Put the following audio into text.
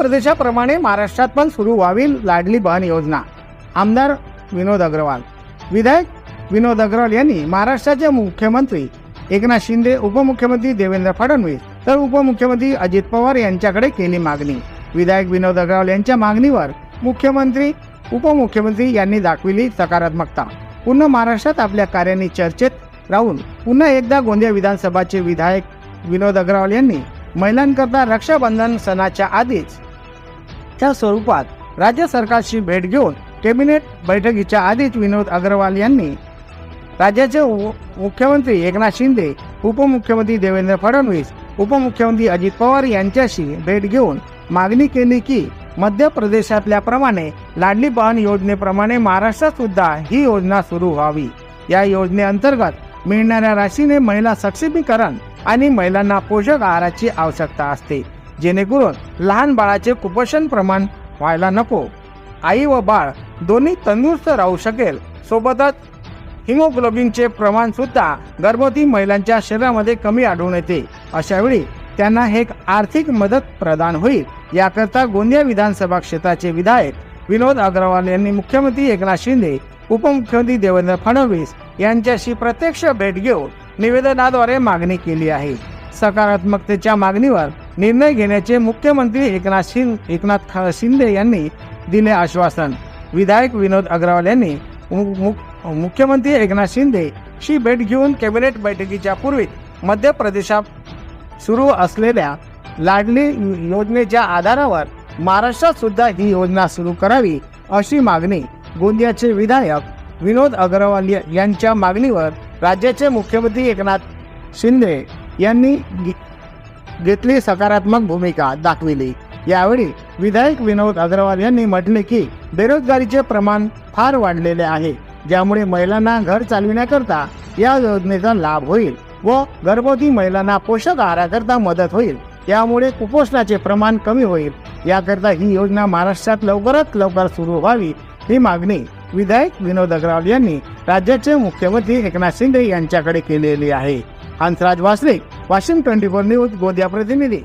प्रदेशाप्रमाणे महाराष्ट्रात पण सुरू व्हावी लाडली बहीण योजना। आमदार विनोद अग्रवाल। विधायक विनोद अग्रवाल यांनी महाराष्ट्राचे मुख्यमंत्री एकनाथ शिंदे, उपमुख्यमंत्री देवेंद्र फडणवीस तर उपमुख्यमंत्री अजित पवार यांच्याकडे केली मागणी। विधायक विनोद अग्रवाल यांच्या मागणीवर मुख्यमंत्री उपमुख्यमंत्री यांनी दाखविली सकारात्मकता। पुन्हा महाराष्ट्रात आपल्या कार्यांनी चर्चेत राहून पुन्हा एकदा गोंदिया विधानसभाचे विधायक विनोद अग्रवाल यांनी महिलांकरता रक्षाबंधन सणाच्या आधीच त्या स्वरूपात राज्य सरकारशी भेट घेऊन कॅबिनेट बैठकीच्या आधीच विनोद अग्रवाल यांनी राज्याचे मुख्यमंत्री एकनाथ शिंदे, उपमुख्यमंत्री देवेंद्र फडणवीस, उपमुख्यमंत्री अजित पवार यांच्याशी भेट घेऊन मागणी केली की मध्य प्रदेशातल्या प्रमाणे लाडली बहीण योजनेप्रमाणे महाराष्ट्रात सुद्धा ही योजना सुरू व्हावी। या योजनेअंतर्गत मिळणाऱ्या राशीने महिला सक्षमीकरण आणि महिलांना पोषक आहाराची आवश्यकता असते, जेणेकरून लहान बाळाचे कुपोषण प्रमाण व्हायला नको, आई व बाळ दोन्ही तंदुरुस्त राहू शकेल। सोबतच हिमोग्लोबिनचे प्रमाण सुद्धा गर्भवती महिलांच्या शरीरामध्ये कमी आढळून येते, अशा वेळी त्यांना एक आर्थिक मदत प्रदान होईल। याकरता गोंदिया विधानसभा क्षेत्राचे विधायक विनोद अग्रवाल यांनी मुख्यमंत्री एकनाथ शिंदे, उपमुख्यमंत्री देवेंद्र फडणवीस यांच्याशी प्रत्यक्ष भेट घेऊन निवेदनाद्वारे मागणी केली आहे। सकारात्मकतेच्या मागणीवर निर्णय घेण्याचे मुख्यमंत्री एकनाथ शिंदे यांनी दिले आश्वासन। विधायक विनोद अग्रवाल यांनी मुख्यमंत्री एकनाथ शिंदे शी भेट घेऊन कॅबिनेट बैठकीच्या पूर्वी मध्य प्रदेशात सुरू असलेल्या लाडली योजनेच्या आधारावर महाराष्ट्रात सुद्धा ही योजना सुरू करावी, अशी मागणी गोंदियाचे विधायक विनोद अग्रवाल यांच्या मागणीवर राज्याचे मुख्यमंत्री एकनाथ शिंदे यांनी घेतली सकारात्मक भूमिका दाखविली। यावेळी विधायक विनोद अग्रवाल यांनी म्हटले की बेरोजगारीचे प्रमाण फार वाढलेले आहे, ज्यामुळे महिलांना घर चालविण्याकरता या योजनेचा लाभ होईल व गर्भवती महिलांना पोषक आहाराकरता मदत होईल। यामुळे कुपोषणाचे प्रमाण कमी होईल। याकरता ही योजना महाराष्ट्रात लवकरात लवकर सुरू व्हावी, ही मागणी विधायक विनोद अग्रवाल यांनी राज्याचे मुख्यमंत्री एकनाथ शिंदे यांच्याकडे केलेली आहे। हंसराज वासनिक, वाशिम 24 न्यूज, गोंदिया प्रतिनिधी।